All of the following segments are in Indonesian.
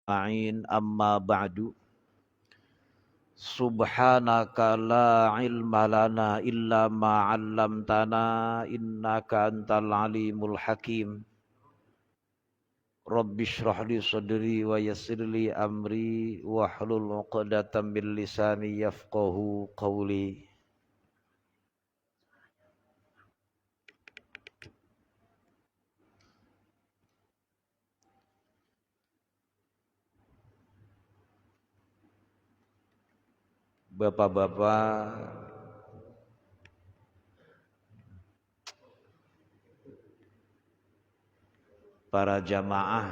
A'in amma ba'du. Subhanaka la ilma lana illa ma 'allamtana innaka antal alimul hakim. Rabbi shrah li sadri wa yassir li amri wahlul 'uqdatam min lisani yafqahu qawli. Bapak-bapak, para jamaah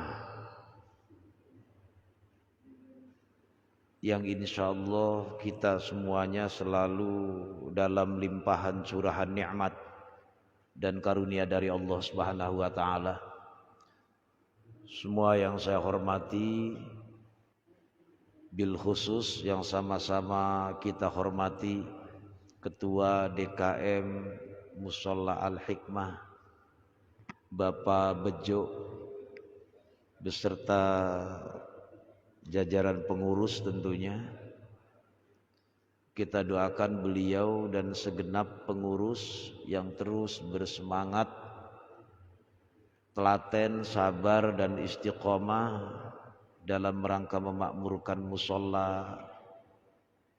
yang insyaallah kita semuanya selalu dalam limpahan curahan nikmat dan karunia dari Allah Subhanahu wa taala. Semua yang saya hormati, bil khusus yang sama-sama kita hormati Ketua DKM Musholla Al-Hikmah Bapak Bejo beserta jajaran pengurus tentunya. Kita doakan beliau dan segenap pengurus yang terus bersemangat, telaten, sabar dan istiqomah dalam rangka memakmurkan musholla.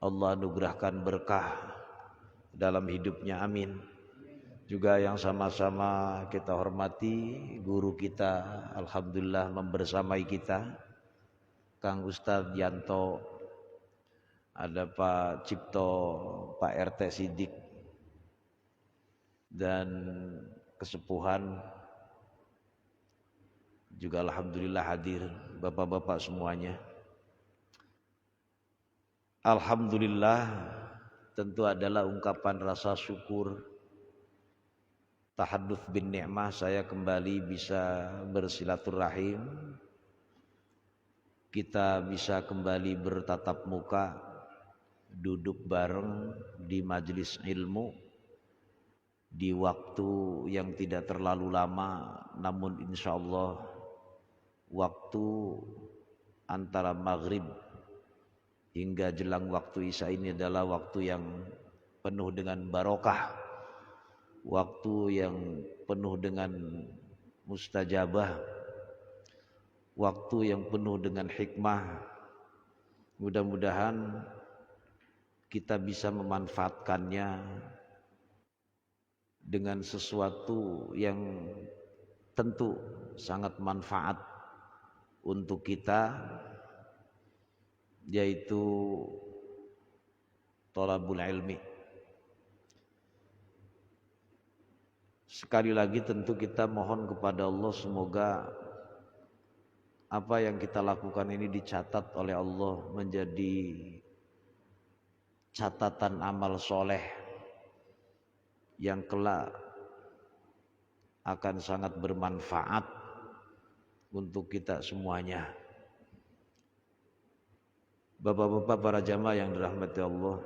Allah anugerahkan berkah dalam hidupnya, amin. Juga yang sama-sama kita hormati guru kita, alhamdulillah membersamai kita, Kang Ustadz Yanto, ada Pak Cipto, Pak RT Sidik, dan kesepuhan juga alhamdulillah hadir, bapak-bapak semuanya. Alhamdulillah tentu adalah ungkapan rasa syukur, tahadduts bin ni'mah, saya kembali bisa bersilaturahim, kita bisa kembali bertatap muka, duduk bareng di majelis ilmu di waktu yang tidak terlalu lama, namun insyaallah waktu antara maghrib hingga jelang waktu isya ini adalah waktu yang penuh dengan barokah, waktu yang penuh dengan mustajabah, waktu yang penuh dengan hikmah. Mudah-mudahan kita bisa memanfaatkannya dengan sesuatu yang tentu sangat manfaat untuk kita, yaitu thalabul ilmi. Sekali lagi tentu kita mohon kepada Allah semoga apa yang kita lakukan ini dicatat oleh Allah menjadi catatan amal soleh yang kelak akan sangat bermanfaat untuk kita semuanya. Bapak-bapak para jamaah yang dirahmati Allah,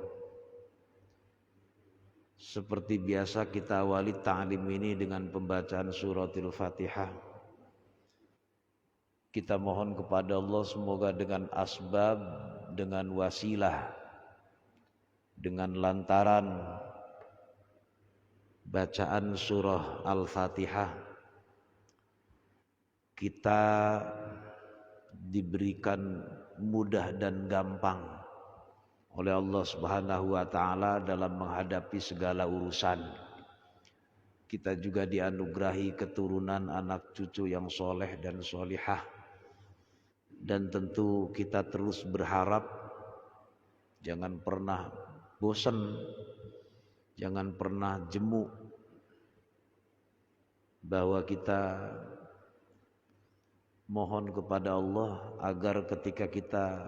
seperti biasa kita awali ta'lim ini dengan pembacaan suratul Fatihah. Kita mohon kepada Allah semoga dengan asbab, dengan wasilah, dengan lantaran bacaan surah Al-Fatihah kita diberikan mudah dan gampang oleh Allah Subhanahu wa taala dalam menghadapi segala urusan. Kita juga dianugerahi keturunan anak cucu yang soleh dan solihah. Dan tentu kita terus berharap jangan pernah bosan, jangan pernah jemu, bahwa kita mohon kepada Allah agar ketika kita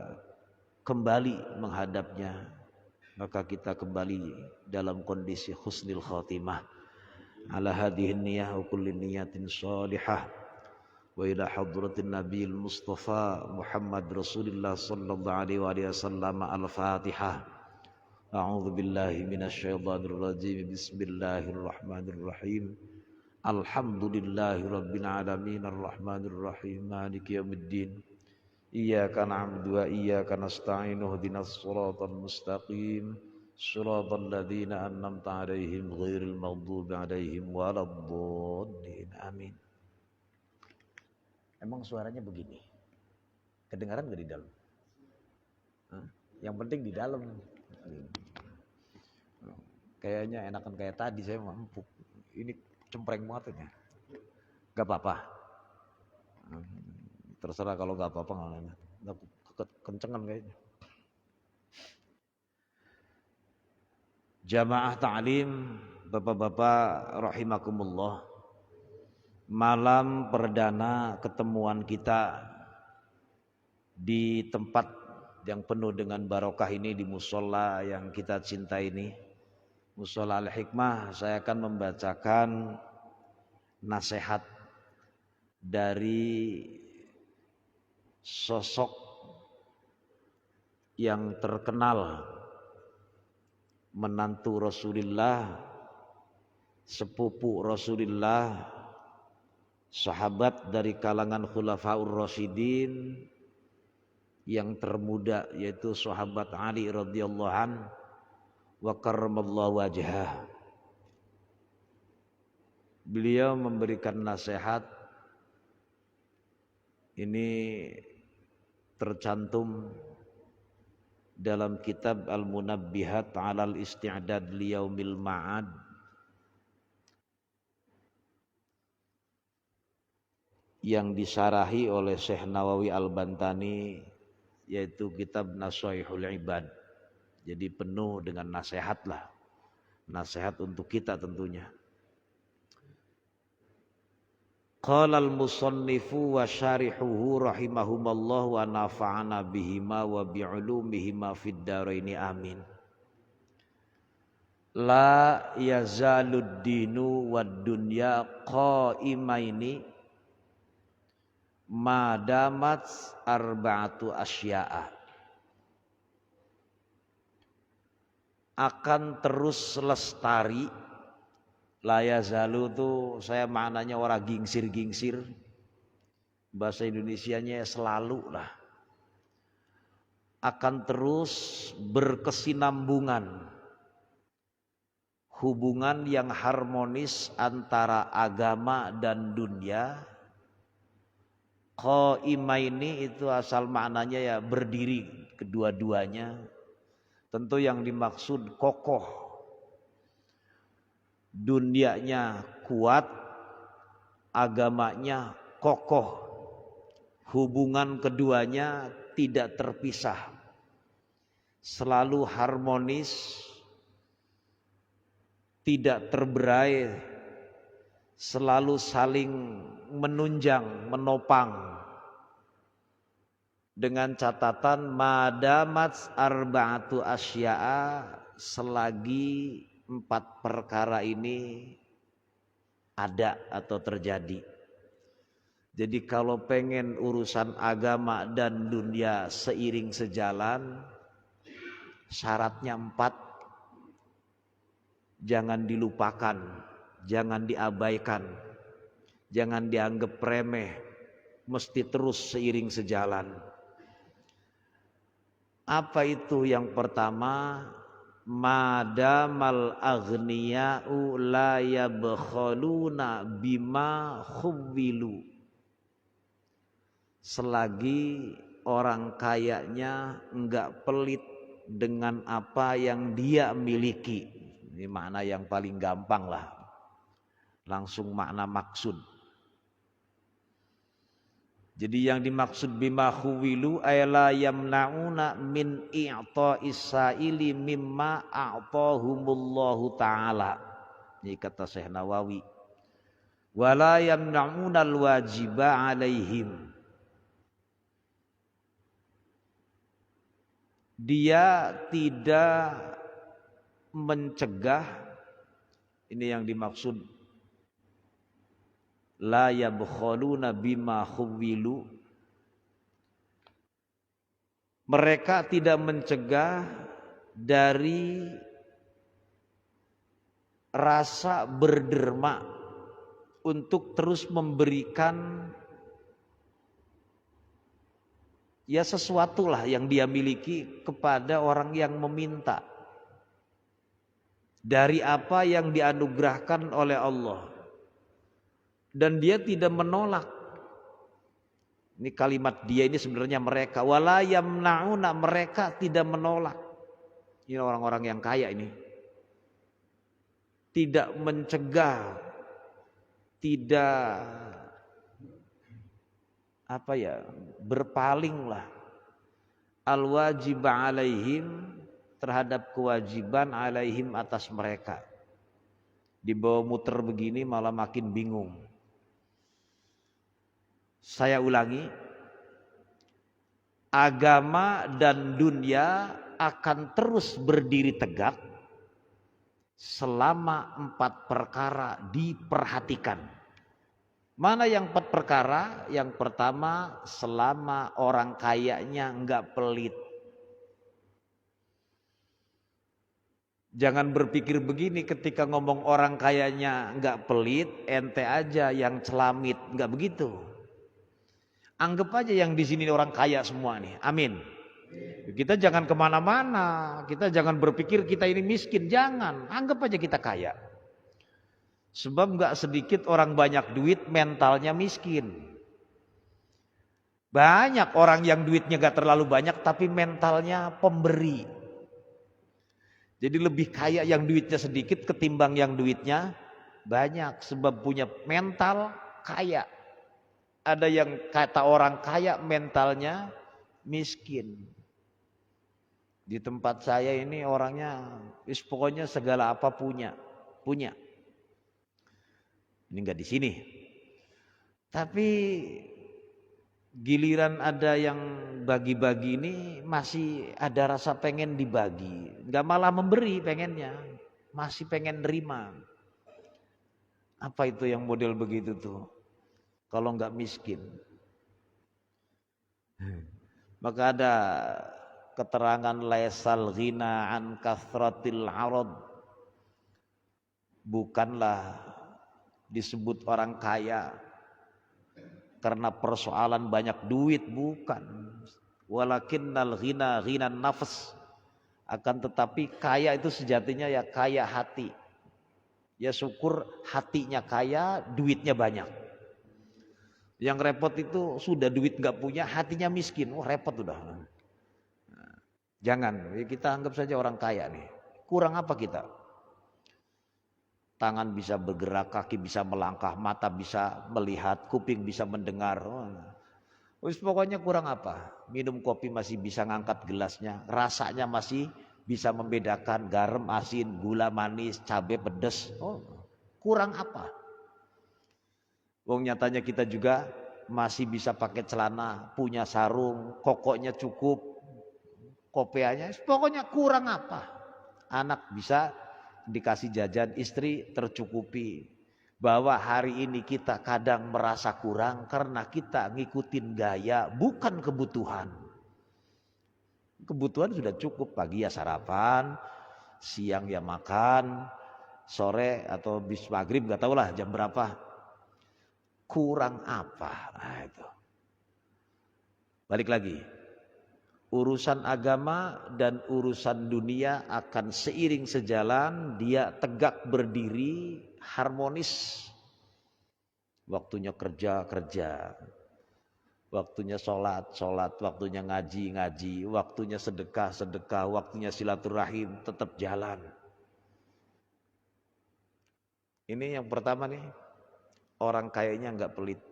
kembali menghadapnya, maka kita kembali dalam kondisi husnul khatimah. Ala hadhihi niyah wa kulli niyatin salihah. Wa ila hadratin nabiyil mustafa Muhammad Rasulullah sallallahu alaihi wasallam. Al-Fatihah. A'udzu billahi minasyaitonir rajim. Bismillahirrahmanirrahim. Alhamdulillahi rabbil alamin arrahmanir rahim maliki yaumiddin. Iyyaka na'budu wa iyyaka nasta'in ihdinas siratal mustaqim siratal ladzina an'amta 'alaihim ghairil maghdubi 'alaihim waladdallin. Amin. Emang suaranya begini? Kedengaran enggak di dalam? Hah? Yang penting di dalam. Kayaknya enakan kayak tadi saya empuk. Ini cempreng banget ya. Gak apa-apa. Terserah kalau gak apa-apa nggak kencengan kayaknya. Jamaah ta'lim, bapak-bapak rahimakumullah. Malam perdana ketemuan kita di tempat yang penuh dengan barokah ini, di musola yang kita cintai ini, Musola Al-Hikmah. Saya akan membacakan nasihat dari sosok yang terkenal, menantu Rasulullah, sepupu Rasulullah, sahabat dari kalangan Khulafaur Rasyidin yang termuda, yaitu sahabat Ali radhiyallahu anhu wa karramallahu wajhah. Beliau memberikan nasihat, ini tercantum dalam kitab Al-Munabbihat 'alal Isti'dad Liyaumil Ma'ad yang disarahi oleh Syekh Nawawi Al-Bantani, yaitu kitab Nasaihul Ibad. Jadi penuh dengan nasihat lah, nasihat untuk kita tentunya. Qala al-musannifu wa syarihuhu rahimahumallah wa nafa'ana bihima wa bi'ulumihima fid dharaini amin. La yazalud dinu wad dunya qaimaini madamat arba'atu asya'a. Akan terus lestari. La yazalu itu saya maknanya orang gingsir-gingsir. Bahasa Indonesianya selalu lah. Akan terus berkesinambungan. Hubungan yang harmonis antara agama dan dunia. Qaimaini itu asal maknanya ya berdiri kedua-duanya. Tentu yang dimaksud kokoh. Dunianya kuat, agamanya kokoh. Hubungan keduanya tidak terpisah. Selalu harmonis, tidak terberai, selalu saling menunjang, menopang. Dengan catatan madamat arba'atu asya'a, selagi 4 perkara ini ada atau terjadi. Jadi kalau pengen urusan agama dan dunia seiring sejalan, syaratnya 4. Jangan dilupakan, jangan diabaikan, jangan dianggap remeh, mesti terus seiring sejalan. Apa itu yang pertama? Madamal aghniya'u la yabkhaluna bima khuwilu. Selagi orang kayanya enggak pelit dengan apa yang dia miliki. Ini makna yang paling gampang lah. Langsung makna maksud. Jadi yang dimaksud bima khuwilu ay la yamna'una min i'ta'is sa'ili mimma a'tahumullahu ta'ala. Ini kata Syekh Nawawi. Wa la yamna'una al-wajiba 'alaihim. Dia tidak mencegah, ini yang dimaksud la yabkhaluna bima khuwilu. Mereka tidak mencegah dari rasa berderma untuk terus memberikan ya sesuatulah yang dia miliki kepada orang yang meminta dari apa yang dianugerahkan oleh Allah, dan dia tidak menolak. Ini kalimat dia ini sebenarnya mereka, wala yamnauna, mereka tidak menolak. Ini orang-orang yang kaya ini, tidak mencegah, tidak berpalinglah al-wajib alaihim, terhadap kewajiban alaihim, atas mereka. Dibawa muter begini malah makin bingung. Saya ulangi, agama dan dunia akan terus berdiri tegak selama 4 perkara diperhatikan. Mana yang 4 perkara? Yang pertama, selama orang kayanya enggak pelit. Jangan berpikir begini ketika ngomong orang kayanya enggak pelit, ente aja yang celamit, enggak begitu. Anggap aja yang di sini orang kaya semua nih, amin. Kita jangan kemana-mana, kita jangan berpikir kita ini miskin, jangan. Anggap aja kita kaya. Sebab gak sedikit orang banyak duit mentalnya miskin. Banyak orang yang duitnya gak terlalu banyak tapi mentalnya pemberi. Jadi lebih kaya yang duitnya sedikit ketimbang yang duitnya banyak, sebab punya mental kaya. Ada yang kata orang kaya mentalnya miskin. Di tempat saya ini orangnya pokoknya segala apa punya. Ini enggak di sini. Tapi giliran ada yang bagi-bagi ini masih ada rasa pengen dibagi. Enggak malah memberi pengennya, masih pengen nerima. Apa itu yang model begitu tuh? Kalau enggak miskin. Maka ada keterangan laisal ghina an kathratil arad. Bukanlah disebut orang kaya karena persoalan banyak duit, bukan. Walakinnal ghina ghinan nafs. Akan tetapi kaya itu sejatinya ya kaya hati. Ya syukur hatinya kaya, duitnya banyak. Yang repot itu sudah duit nggak punya, hatinya miskin. Oh repot udah. Jangan, kita anggap saja orang kaya nih. Kurang apa kita? Tangan bisa bergerak, kaki bisa melangkah, mata bisa melihat, kuping bisa mendengar. Pokoknya kurang apa? Minum kopi masih bisa ngangkat gelasnya, rasanya masih bisa membedakan garam, asin, gula, manis, cabai, pedas. Oh, kurang apa? Wong nyatanya kita juga masih bisa pakai celana, punya sarung, kokoknya cukup, kopiahnya, pokoknya kurang apa? Anak bisa dikasih jajan, istri tercukupi. Bahwa hari ini kita kadang merasa kurang karena kita ngikutin gaya, bukan kebutuhan. Kebutuhan sudah cukup, pagi ya sarapan, siang ya makan, sore atau bis maghrib gak tahu lah jam berapa. Kurang apa? Nah itu. Balik lagi. Urusan agama dan urusan dunia akan seiring sejalan, dia tegak berdiri harmonis. Waktunya kerja, waktunya sholat, waktunya ngaji, waktunya sedekah, waktunya silaturahim, tetap jalan. Ini yang pertama nih, orang kayaknya nggak pelit.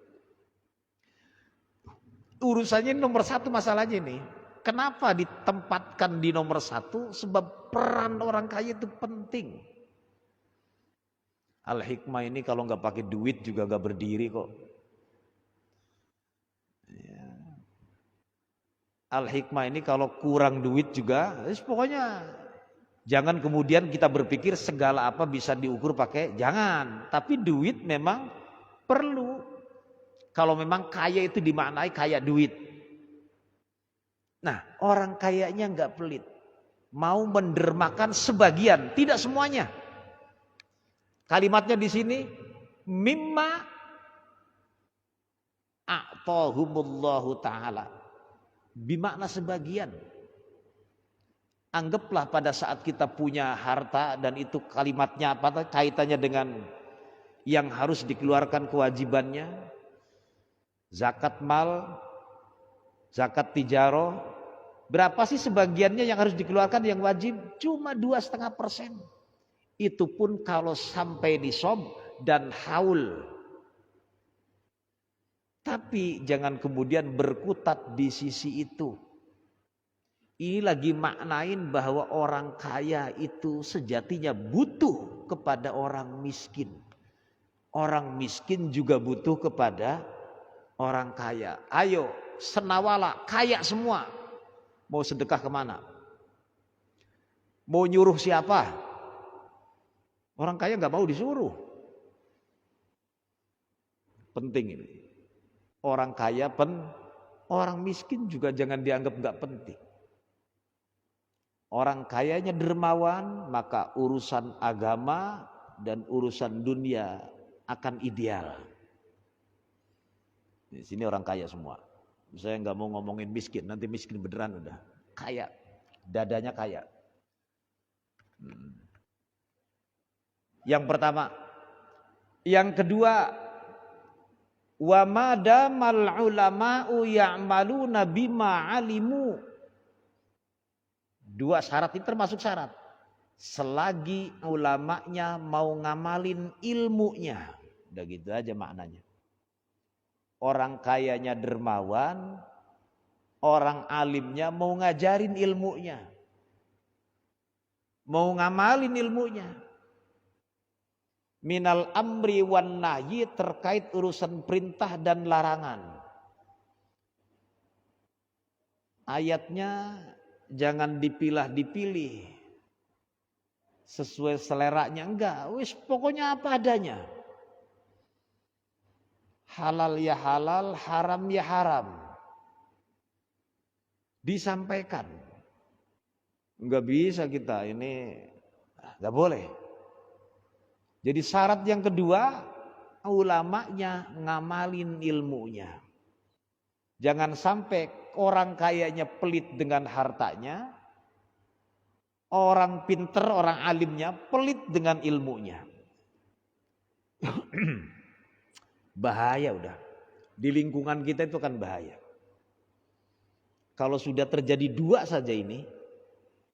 Urusannya nomor 1 masalahnya nih. Kenapa ditempatkan di nomor 1? Sebab peran orang kaya itu penting. Al-Hikmah ini kalau nggak pakai duit juga nggak berdiri kok. Ya. Al-Hikmah ini kalau kurang duit juga, pokoknya jangan kemudian kita berpikir segala apa bisa diukur pakai, jangan. Tapi duit memang perlu. Kalau memang kaya itu dimaknai kaya duit. Nah, orang kayanya nggak pelit, mau mendermakan sebagian, tidak semuanya. Kalimatnya di sini, mimma a'tahumullahu ta'ala. Bimakna sebagian. Anggaplah pada saat kita punya harta dan itu kalimatnya apa kaitannya dengan yang harus dikeluarkan kewajibannya, zakat mal, zakat tijaroh, berapa sih sebagiannya yang harus dikeluarkan yang wajib? Cuma 2,5%. Itu pun kalau sampai nisab dan haul. Tapi jangan kemudian berkutat di sisi itu. Ini lagi maknain bahwa orang kaya itu sejatinya butuh kepada orang miskin. Orang miskin juga butuh kepada orang kaya. Ayo, senawala, kaya semua. Mau sedekah kemana? Mau nyuruh siapa? Orang kaya gak mau disuruh. Penting ini. Orang kaya orang miskin juga jangan dianggap gak penting. Orang kayanya dermawan, maka urusan agama dan urusan dunia akan ideal. Di sini orang kaya semua. Saya nggak mau ngomongin miskin, nanti miskin beneran udah. Kaya, dadanya kaya. Yang pertama. Yang kedua, wa madamal ulama'u ya'maluna bima 'alimu. Dua syarat itu termasuk syarat. Selagi ulamanya mau ngamalin ilmunya. Udah gitu aja maknanya. Orang kayanya dermawan, orang alimnya mau ngajarin ilmunya. Mau ngamalin ilmunya. Minal amri wan nahyi terkait urusan perintah dan larangan. Ayatnya jangan dipilah-dipilih sesuai seleranya, enggak. Wis pokoknya apa adanya. Halal ya halal, haram ya haram. Disampaikan. Enggak bisa kita ini, enggak boleh. Jadi syarat yang kedua, ulamanya ngamalin ilmunya. Jangan sampai orang kayanya pelit dengan hartanya, orang pinter, orang alimnya pelit dengan ilmunya. Bahaya udah. Di lingkungan kita itu kan bahaya. Kalau sudah terjadi dua saja ini,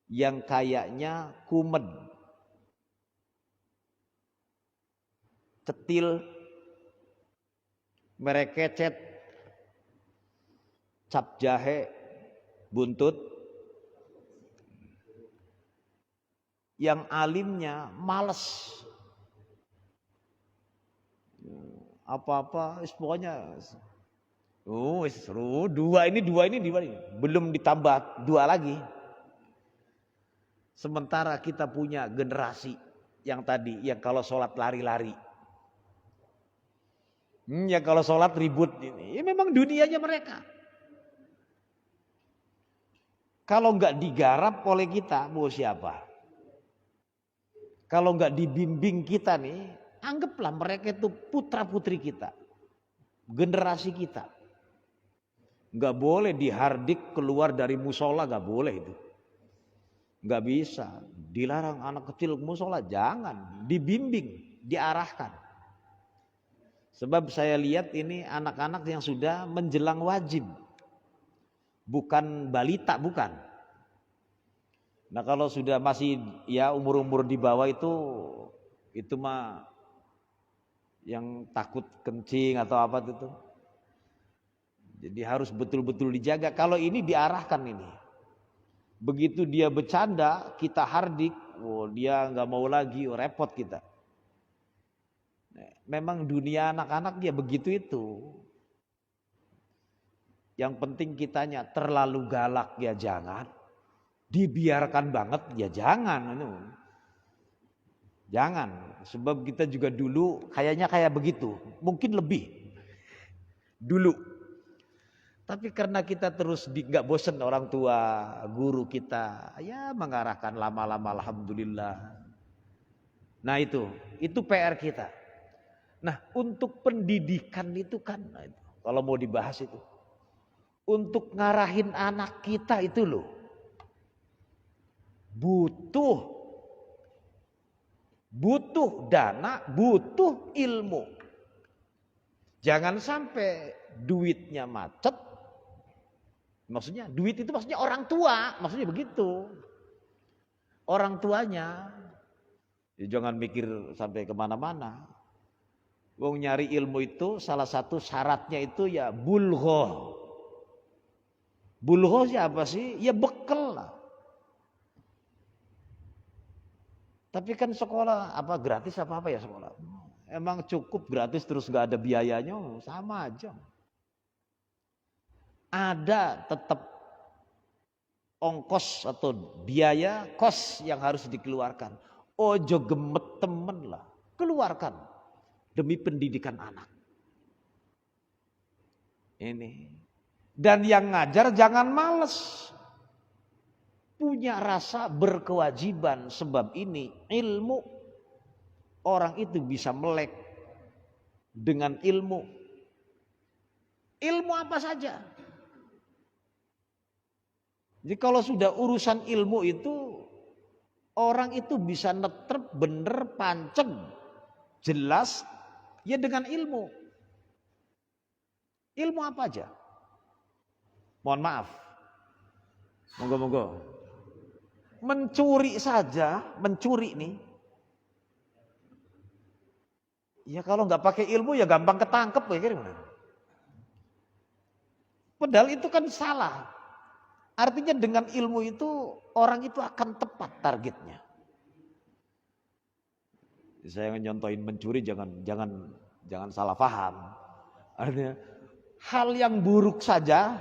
yang kayaknya kumed, cetil, merekecet, cap jahe, buntut. Yang alimnya males. Apa-apa, pokoknya. Seru. Dua ini. Belum ditambah dua lagi. Sementara kita punya generasi yang tadi, yang kalau sholat lari-lari. Ya kalau sholat ribut ini, ya memang dunianya mereka. Kalau nggak digarap oleh kita, mau siapa? Kalau nggak dibimbing kita nih, anggaplah mereka itu putra putri kita, generasi kita. Nggak boleh dihardik keluar dari musola, nggak boleh itu, nggak bisa. Dilarang anak kecil ke musola, jangan. Dibimbing, diarahkan. Sebab saya lihat ini anak-anak yang sudah menjelang wajib. Bukan balita, bukan. Nah kalau sudah masih ya umur-umur di bawah itu mah yang takut kencing atau apa itu. Jadi harus betul-betul dijaga. Kalau ini diarahkan ini. Begitu dia bercanda, kita hardik, dia nggak mau lagi, repot kita. Memang dunia anak-anak ya begitu itu. Yang penting kitanya terlalu galak ya jangan. Dibiarkan banget ya jangan. Jangan. Sebab kita juga dulu kayaknya kayak begitu. Mungkin lebih. Dulu. Tapi karena kita terus gak bosen orang tua, guru kita. Ya mengarahkan lama-lama alhamdulillah. Nah itu PR kita. Nah untuk pendidikan itu kan, nah itu, kalau mau dibahas itu. untuk ngarahin anak kita itu loh. Butuh dana, butuh ilmu. Jangan sampai duitnya macet. Maksudnya duit itu maksudnya orang tua, maksudnya begitu. Orang tuanya. Ya jangan mikir sampai kemana-mana. Wong nyari ilmu itu salah satu syaratnya itu ya bulgho. Bulgho siapa sih? Ya bekal lah. Tapi kan sekolah apa gratis apa ya sekolah? Emang cukup gratis terus gak ada biayanya? Sama aja. Ada tetap ongkos atau biaya kos yang harus dikeluarkan. Ojo gemet temen lah. Keluarkan demi pendidikan anak. Ini. Dan yang ngajar jangan males. Punya rasa berkewajiban, sebab ini ilmu. Orang itu bisa melek dengan ilmu. Ilmu apa saja. Jadi kalau sudah urusan ilmu itu, orang itu bisa netrep, bener, panceng, jelas, ya dengan ilmu. Ilmu apa aja? Mohon maaf. Monggo-monggo. Mencuri saja, mencuri nih. Ya kalau nggak pakai ilmu ya gampang ketangkep ya. Padahal itu kan salah. Artinya dengan ilmu itu orang itu akan tepat targetnya. Saya nyontohin mencuri jangan salah paham. Artinya hal yang buruk saja,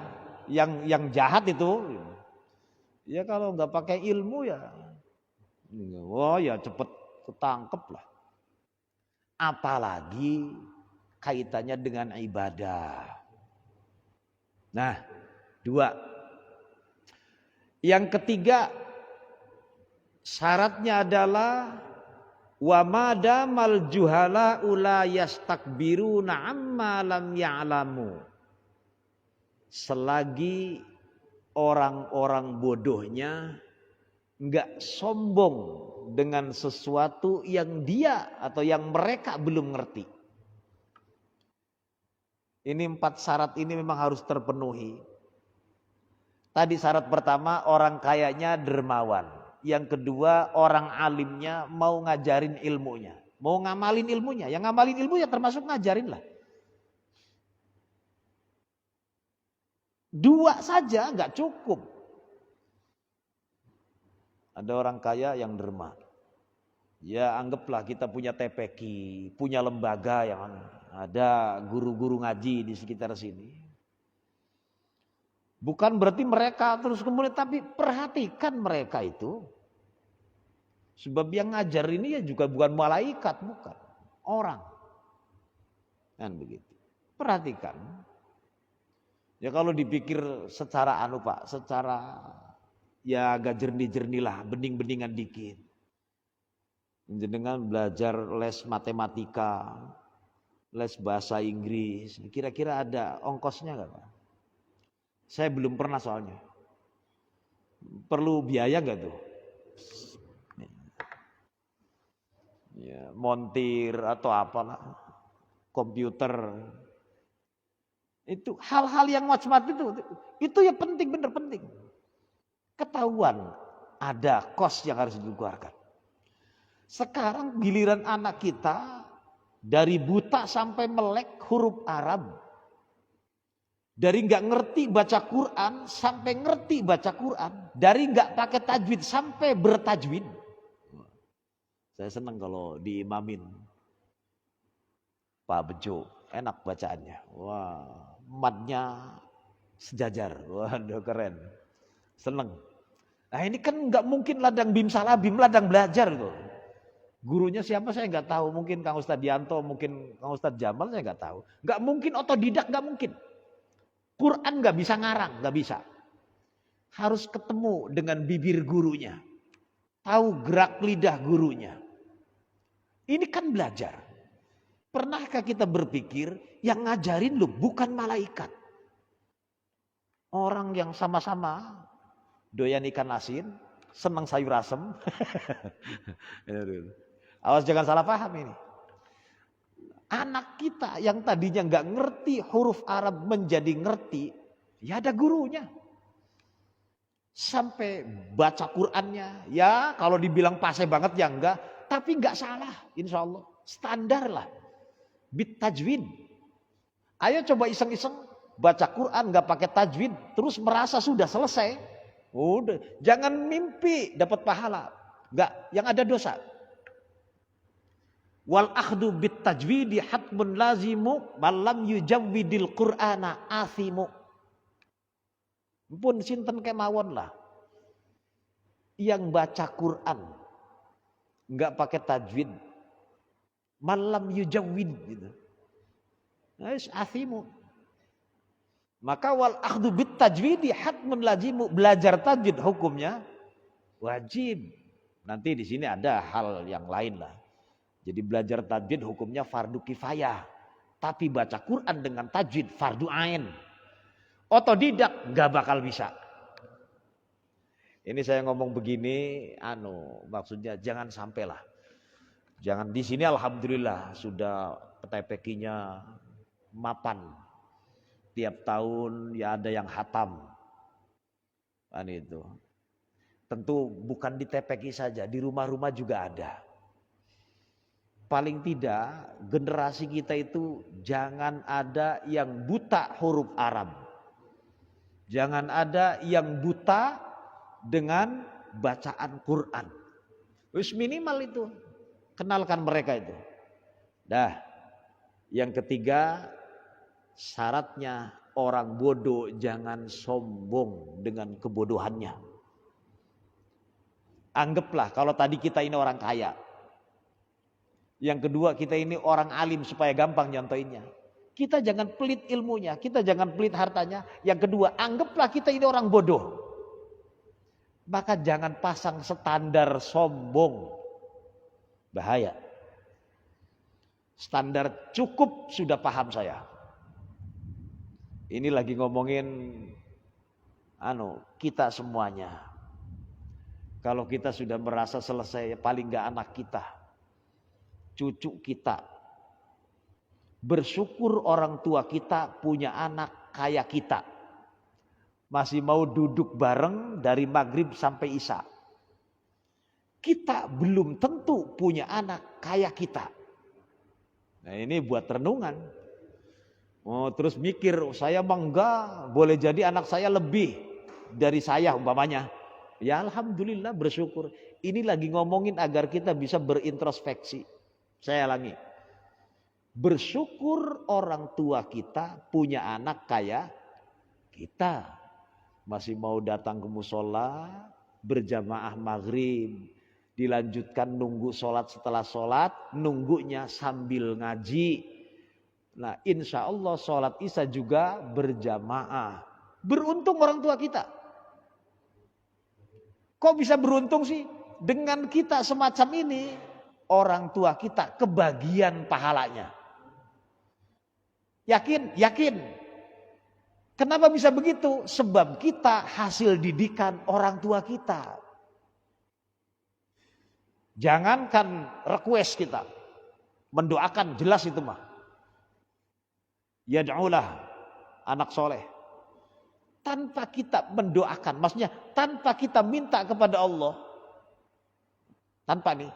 yang jahat itu. Ya kalau nggak pakai ilmu ya, ya cepet ketangkep lah. Apalagi kaitannya dengan ibadah. Nah, 2. Yang ketiga, syaratnya adalah wa madamal juhala la yastakbiruna amma lam ya'lamu. Selagi orang-orang bodohnya enggak sombong dengan sesuatu yang dia atau yang mereka belum ngerti. Ini 4 syarat ini memang harus terpenuhi. Tadi syarat pertama orang kayanya dermawan. Yang kedua orang alimnya mau ngajarin ilmunya. Mau ngamalin ilmunya. Yang ngamalin ilmunya termasuk ngajarin lah. 2 saja nggak cukup. Ada orang kaya yang derma. Ya anggaplah kita punya TPQ, punya lembaga yang ada guru-guru ngaji di sekitar sini. Bukan berarti mereka terus kemudian, tapi perhatikan mereka itu. Sebab yang ngajar ini ya juga bukan malaikat, bukan. Orang. Kan begitu. Perhatikan. Ya kalau dipikir secara secara ya agak jernih-jernih lah, bening-beningan dikit. Jenengan belajar les matematika, les bahasa Inggris, kira-kira ada ongkosnya nggak Pak? Saya belum pernah soalnya. Perlu biaya nggak tuh? Ya, montir atau apalah, komputer. Itu hal-hal yang macam-macam itu ya penting, bener penting. Ketahuan ada kos yang harus dikeluarkan. Sekarang giliran anak kita dari buta sampai melek huruf Arab. Dari nggak ngerti baca Quran sampai ngerti baca Quran. Dari nggak pakai tajwid sampai bertajwid. Saya senang kalau diimamin Pak Bejo, enak bacaannya. Wah, matnya sejajar. Waduh keren. Seneng. Nah ini kan nggak mungkin ladang bim salabim, ladang belajar itu. Gurunya siapa saya nggak tahu. Mungkin Kang Ustadz Dianto, mungkin Kang Ustadz Jamal, saya nggak tahu. Nggak mungkin otodidak, nggak mungkin. Quran nggak bisa ngarang, nggak bisa. Harus ketemu dengan bibir gurunya. Tahu gerak lidah gurunya. Ini kan belajar. Pernahkah kita berpikir yang ngajarin lu bukan malaikat? Orang yang sama-sama doyan ikan asin, senang sayur asem. Awas jangan salah paham ini. Anak kita yang tadinya nggak ngerti huruf Arab menjadi ngerti, ya ada gurunya. Sampai baca Qur'annya, ya kalau dibilang fase banget ya enggak, tapi nggak salah, insya Allah. Standar lah, bit tajwid. Ayo coba iseng-iseng baca Quran nggak pakai tajwid, terus merasa sudah selesai. Udah, jangan mimpi dapat pahala, nggak, yang ada dosa. Wal akhdu bit tajwidi hatmun lazimu malam yujawwidil Qur'ana athimu. Pun sinten kemawon lah, yang baca Quran nggak pakai tajwid, malam yujawwid gitu, athimu. Maka wal akhdu bit tajwidi hatmun lazimu, belajar tajwid hukumnya wajib. Nanti di sini ada hal yang lain lah. Jadi belajar tajwid hukumnya fardu kifayah, tapi baca Quran dengan tajwid fardu ain. Otodidak nggak bakal bisa. Ini saya ngomong begini, maksudnya jangan sampailah. Jangan di sini alhamdulillah sudah PTPK-nya mapan. Tiap tahun ya ada yang hatam. Kan itu. Tentu bukan di TPK saja, di rumah-rumah juga ada. Paling tidak generasi kita itu jangan ada yang buta huruf Arab. Jangan ada yang buta dengan bacaan Quran. Wis minimal itu. Kenalkan mereka itu. Dah. Yang ketiga, syaratnya orang bodoh jangan sombong dengan kebodohannya. Anggaplah kalau tadi kita ini orang kaya. Yang kedua kita ini orang alim supaya gampang nyontoinnya. Kita jangan pelit ilmunya, kita jangan pelit hartanya. Yang kedua, anggaplah kita ini orang bodoh. Maka jangan pasang standar sombong. Bahaya. Standar cukup sudah paham saya. Ini lagi ngomongin kita semuanya. Kalau kita sudah merasa selesai, paling enggak anak kita, cucu kita, bersyukur orang tua kita punya anak kayak kita. Masih mau duduk bareng dari maghrib sampai isya. Kita belum tentu punya anak kayak kita. Nah ini buat renungan. Terus mikir, saya mah enggak, boleh jadi anak saya lebih dari saya umpamanya. Ya alhamdulillah bersyukur. Ini lagi ngomongin agar kita bisa berintrospeksi. Saya ulangi. Bersyukur orang tua kita punya anak kayak kita. Masih mau datang ke musola, berjamaah maghrib, dilanjutkan nunggu sholat setelah sholat, nunggunya sambil ngaji. Nah insya Allah sholat isya juga berjamaah. Beruntung orang tua kita. Kok bisa beruntung sih? Dengan kita semacam ini, orang tua kita kebagian pahalanya. Yakin? Yakin. Kenapa bisa begitu? Sebab kita hasil didikan orang tua kita. Jangankan request kita, mendoakan jelas itu mah. Yad'ulah anak soleh. Tanpa kita mendoakan, maksudnya tanpa kita minta kepada Allah. Tanpa nih,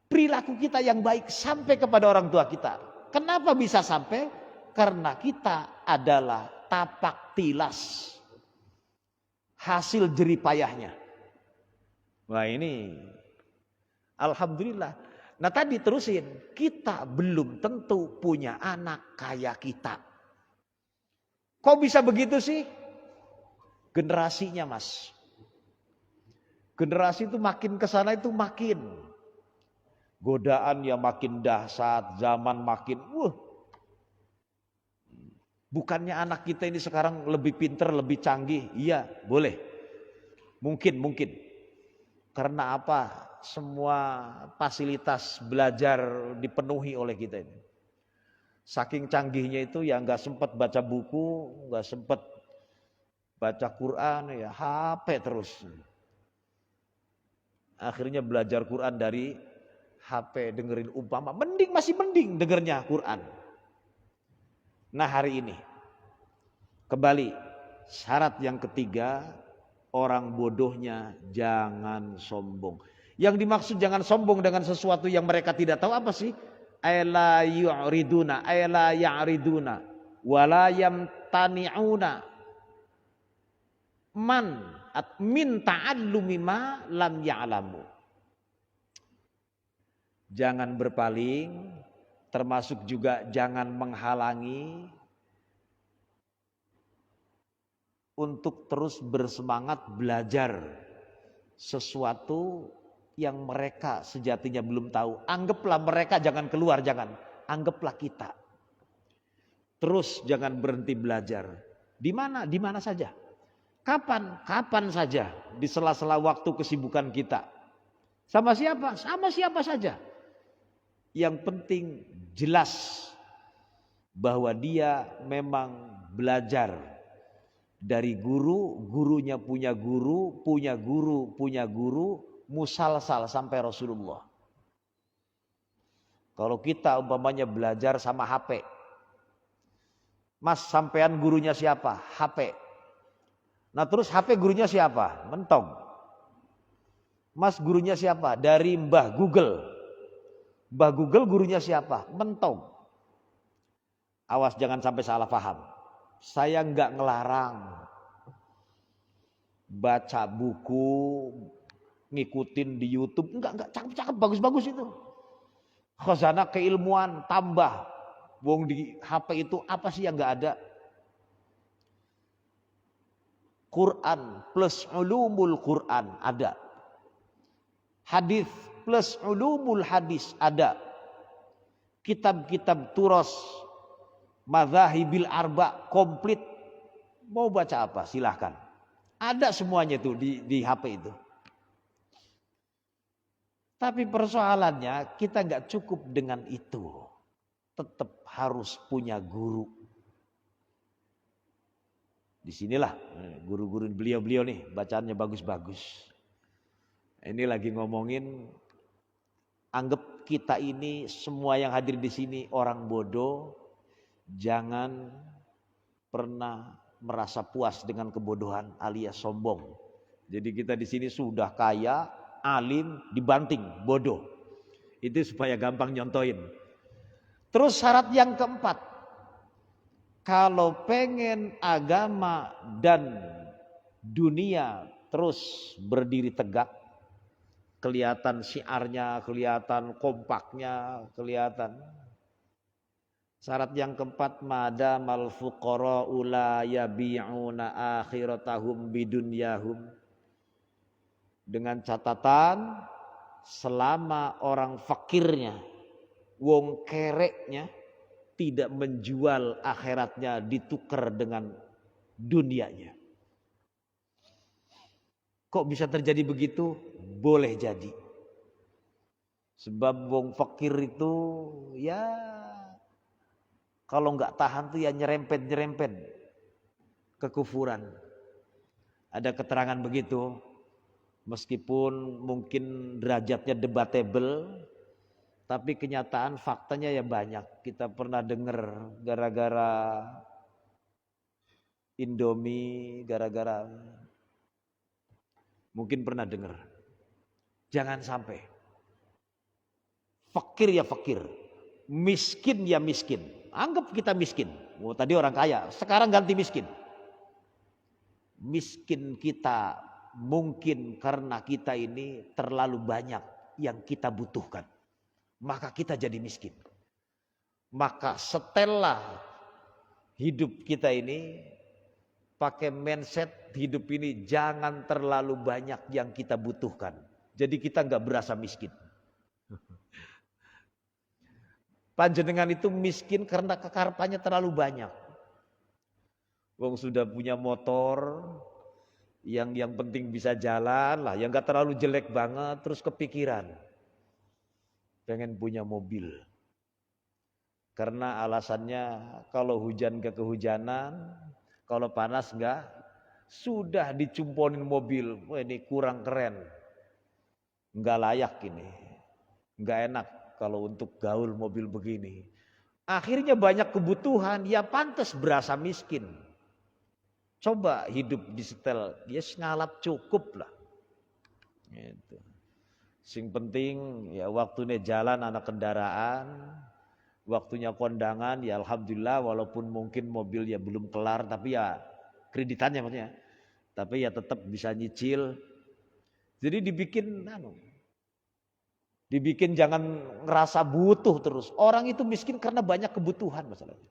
perilaku kita yang baik sampai kepada orang tua kita. Kenapa bisa sampai? Karena kita adalah tapak tilas. Hasil jeripayahnya. Wah ini alhamdulillah. Nah tadi terusin, kita belum tentu punya anak kayak kita. Kok bisa begitu sih? Generasinya mas. Generasi itu makin kesana itu makin. Godaan ya makin dahsyat, zaman makin Bukannya anak kita ini sekarang lebih pinter, lebih canggih. Iya boleh. Mungkin. Karena apa? Semua fasilitas belajar dipenuhi oleh kita ini. Saking canggihnya itu ya nggak sempat baca buku, nggak sempat Baca Quran ya HP terus. Akhirnya belajar Quran dari HP, dengerin umpama. Masih mending dengernya Quran. Nah hari ini, kembali, syarat yang ketiga, orang bodohnya jangan sombong. Yang dimaksud jangan sombong dengan sesuatu yang mereka tidak tahu apa sih? Ayla yu'riduna, ayla ya'riduna, wala yamtani'una min ta'allumi ma lam ya'lamu. Jangan berpaling, termasuk juga jangan menghalangi untuk terus bersemangat belajar sesuatu yang mereka sejatinya belum tahu. Anggaplah mereka jangan keluar, jangan. Anggaplah kita. Terus jangan berhenti belajar. Di mana? Di mana saja. Kapan? Kapan saja. Di sela-sela waktu kesibukan kita. Sama siapa? Sama siapa saja. Yang penting jelas bahwa dia memang belajar dari guru, gurunya punya guru, punya guru, punya guru, musalsal sampai Rasulullah. Kalau kita umpamanya belajar sama HP, Mas sampean gurunya siapa? HP. Nah terus HP gurunya siapa? Mentong. Mas gurunya siapa? Dari Mbah Google. Mbah Google gurunya siapa? Mentong. Awas jangan sampai salah paham. Saya enggak ngelarang baca buku, ngikutin di YouTube, enggak cakep-cakep, bagus-bagus itu. Khazanah keilmuan tambah. Wong di HP itu apa sih yang enggak ada? Quran plus ulumul Quran ada. Hadis plus ulumul hadis ada. Kitab-kitab turos madzahibil arba komplit. Mau baca apa? Silahkan. Ada semuanya itu di HP itu. Tapi persoalannya kita nggak cukup dengan itu. Tetap harus punya guru. Disinilah guru-guru beliau-beliau nih bacaannya bagus-bagus. Ini lagi ngomongin, anggap kita ini semua yang hadir di sini orang bodoh. Jangan pernah merasa puas dengan kebodohan alias sombong. Jadi kita di sini sudah kaya, alim, dibanting bodoh. Itu supaya gampang nyontoin. Terus syarat yang keempat, kalau pengen agama dan dunia terus berdiri tegak, kelihatan syiarnya, kelihatan kompaknya, kelihatan. Syarat yang keempat, madamal fuqara'u la yabi'una akhiratahum bidunyahum. Dengan catatan selama orang fakirnya, wong kereknya tidak menjual akhiratnya ditukar dengan dunianya. Kok bisa terjadi begitu? Boleh jadi. Sebab wong fakir itu ya kalau nggak tahan tuh ya nyerempet kekufuran. Ada keterangan begitu. Meskipun mungkin derajatnya debatable, tapi kenyataan faktanya ya banyak. Kita pernah dengar gara-gara Indomie, gara-gara mungkin pernah dengar. Jangan sampai. Fakir ya fakir, miskin ya miskin. Anggap kita miskin. Oh, tadi orang kaya, sekarang ganti miskin. Miskin kita mungkin karena kita ini terlalu banyak yang kita butuhkan. Maka kita jadi miskin. Maka setelah hidup kita ini pakai mindset hidup ini jangan terlalu banyak yang kita butuhkan. Jadi kita nggak berasa miskin. Panjenengan itu miskin karena kekarepannya terlalu banyak. Wong sudah punya motor yang penting bisa jalan lah, yang nggak terlalu jelek banget, terus kepikiran pengen punya mobil. Karena alasannya kalau hujan gak kehujanan, kalau panas gak Sudah dicumponin mobil, wah ini kurang keren. Nggak layak ini. Nggak enak kalau untuk gaul mobil begini. Akhirnya banyak kebutuhan, ya pantas berasa miskin. Coba hidup di setel, ya ngalap cukup lah. Gitu. Sing penting ya waktunya jalan anak kendaraan, waktunya kondangan ya alhamdulillah walaupun mungkin mobil ya belum kelar tapi ya kreditannya maksudnya. Tapi ya tetap bisa nyicil. Jadi dibikin jangan ngerasa butuh terus. Orang itu miskin karena banyak kebutuhan masalahnya.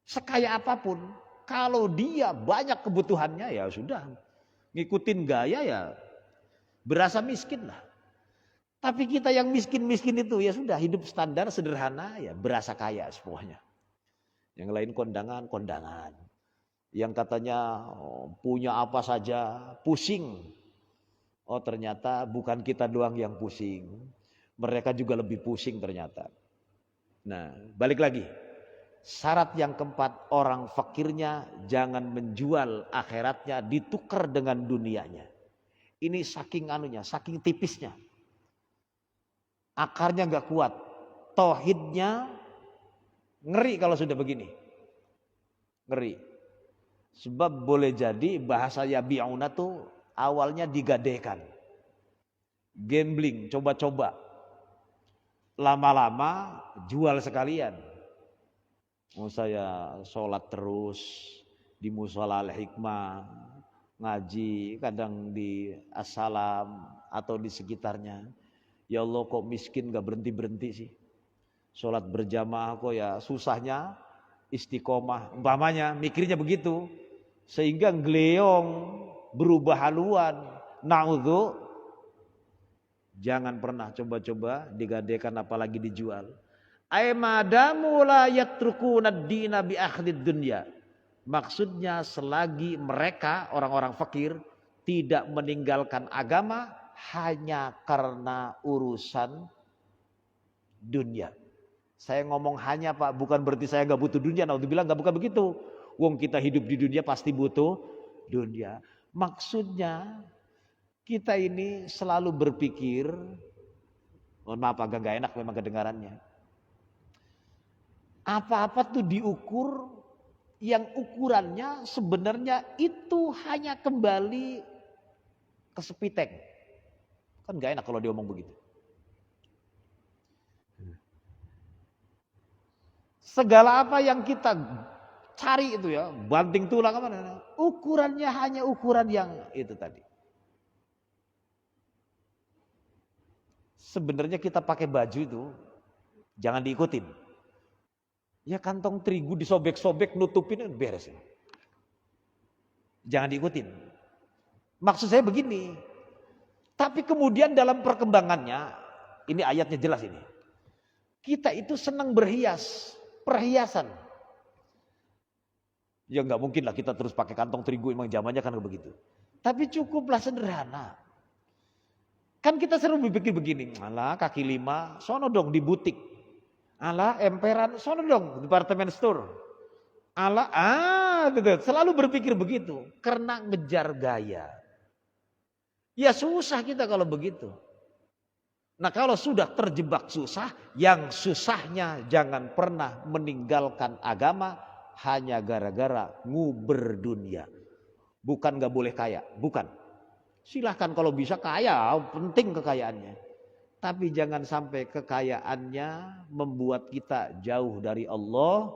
Sekaya apapun, kalau dia banyak kebutuhannya ya sudah. Ngikutin gaya ya berasa miskin lah. Tapi kita yang miskin-miskin itu ya sudah hidup standar sederhana ya berasa kaya semuanya. Yang lain kondangan. Yang katanya punya apa saja pusing. Oh ternyata bukan kita doang yang pusing. Mereka juga lebih pusing ternyata. Nah balik lagi. Syarat yang keempat, orang fakirnya jangan menjual akhiratnya ditukar dengan dunianya. Ini saking saking tipisnya. Akarnya gak kuat. Tauhidnya ngeri kalau sudah begini. Ngeri. Sebab boleh jadi bahasa yabi'una tuh awalnya digadekan. Gambling, coba-coba. Lama-lama jual sekalian. Saya sholat terus di musola al-hikmah, ngaji kadang di as-salam atau di sekitarnya. Ya Allah kok miskin gak berhenti-berhenti sih. Sholat berjamaah kok ya susahnya istiqomah. Umpamanya mikirnya begitu. Sehingga ngeleong berubah haluan. Na'udhu. Jangan pernah coba-coba digadekan apalagi dijual. Aimadamu la yatrukuna ad-dina bi akhdid dunya. Maksudnya selagi mereka orang-orang fakir tidak meninggalkan agama hanya karena urusan dunia. Saya ngomong hanya Pak, bukan berarti saya gak butuh dunia. Naudzubillah gak, bukan begitu. Wong kita hidup di dunia pasti butuh dunia. Maksudnya kita ini selalu berpikir, mohon maaf agak gak enak memang kedengarannya. Apa-apa tuh diukur yang ukurannya sebenarnya itu hanya kembali ke sepiteng. Kan gak enak kalau dia ngomong begitu. Segala apa yang kita cari itu ya, banting tulang kemana, ukurannya hanya ukuran yang itu tadi. Sebenarnya kita pakai baju itu jangan diikutin. Ya kantong terigu disobek-sobek nutupin beres. Jangan diikutin. Maksud saya begini. Tapi kemudian dalam perkembangannya, ini ayatnya jelas ini. Kita itu senang berhias, perhiasan. Ya nggak mungkin lah kita terus pakai kantong terigu, emang zamannya kan begitu. Tapi cukuplah sederhana. Kan kita sering berpikir begini, alah kaki lima, sono dong di butik. Alah emperan, sono dong departemen store. Alah, betul. Selalu berpikir begitu karena ngejar gaya. Ya susah kita kalau begitu. Nah kalau sudah terjebak susah, yang susahnya jangan pernah meninggalkan agama hanya gara-gara nguber dunia. Bukan gak boleh kaya, bukan. Silahkan kalau bisa kaya, penting kekayaannya. Tapi jangan sampai kekayaannya membuat kita jauh dari Allah,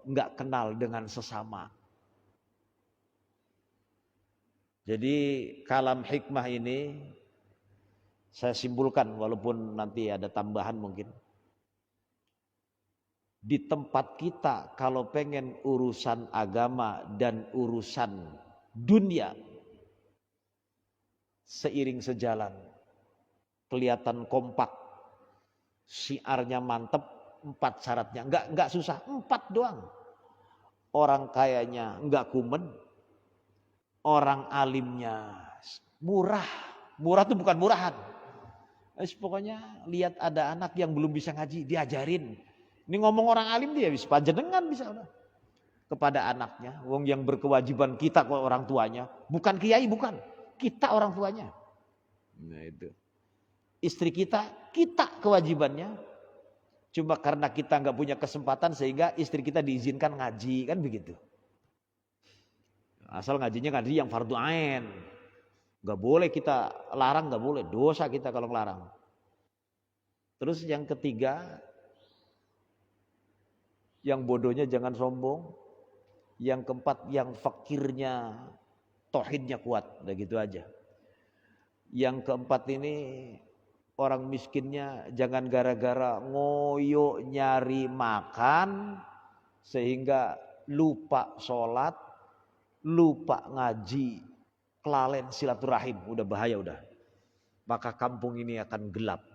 nggak kenal dengan sesama. Jadi kalam hikmah ini saya simpulkan walaupun nanti ada tambahan mungkin. Di tempat kita kalau pengen urusan agama dan urusan dunia seiring sejalan, kelihatan kompak, syiarnya mantep, 4 syaratnya, enggak susah, 4 doang. Orang kayanya enggak kumen, orang alimnya murah itu bukan murahan. Pokoknya lihat ada anak yang belum bisa ngaji, diajarin. Ini ngomong orang alim dia bisa panjenengan bisa. kepada anaknya. Wong yang berkewajiban kita ke orang tuanya, bukan kiai, bukan. Kita orang tuanya. Nah itu. Istri kita kewajibannya. Cuma karena kita nggak punya kesempatan sehingga istri kita diizinkan ngaji, kan begitu. Asal ngajinya ngaji yang fardu ain. Nggak boleh kita larang, nggak boleh. Dosa kita kalau ngelarang. Terus yang ketiga, yang bodohnya jangan sombong. Yang keempat, yang fakirnya tauhidnya kuat, udah gitu aja. Yang keempat ini, orang miskinnya jangan gara-gara ngoyo nyari makan sehingga lupa sholat, lupa ngaji, kelalen silaturahim, udah bahaya udah. Maka kampung ini akan gelap.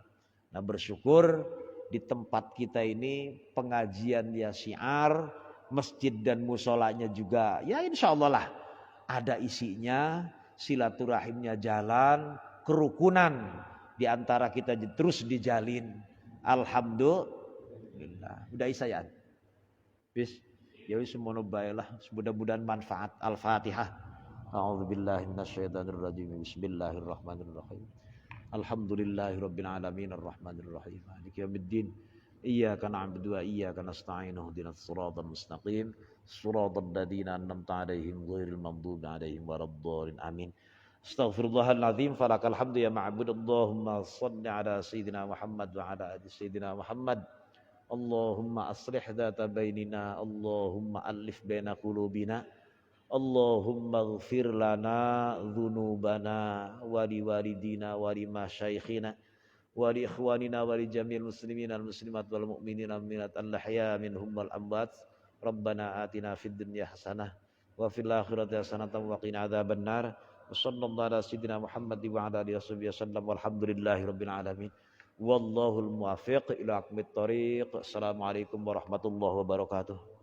Nah bersyukur di tempat kita ini pengajian ya syiar, masjid dan musolanya juga ya insya Allah lah ada isinya, silaturahimnya jalan, kerukunan di antara kita terus dijalin. Alhamdulillah. Udah isayaan. Bis, ya wis semono bae lah, mudah-mudahan manfaat. Al-Fatihah. A'udzubillahi minasyaitonirrajim. Bismillahirrahmanirrahim. Alhamdulillahirabbil alamin arrahmanir rahim. Maliki yaumiddin. Iyyaka na'budu wa iyyaka nasta'in. Ihdinas siratal mustaqim. Siratal ladzina an'amta 'alaihim ghairil maghdubi 'alaihim waladdallin. Amin. Astaghfirullahal azim falakal hamdu ya ma'bud. Allahumma shalli ala sayyidina Muhammad wa ala ali sayyidina Muhammad. Allahumma aslih dzata bainina. Allahumma alif baina qulubina. Allahumma ighfir lana dzunubana wa li walidina wa li masyaikhina wa li ikhwanina wa li jami'il muslimina wal muslimat wal mu'minina wal mu'minat al-ahya minhum wal amwat. Rabbana atina fid dunya hasanah wa fil akhirati hasanatan wa qina adzabannar. Wassallallahu ala sayyidina Muhammad wa ala alihi wasallam walhamdulillahi rabbil alamin. Wallahul muwaffiq ila aqwamit thoriq. Assalamualaikum warahmatullahi wabarakatuh.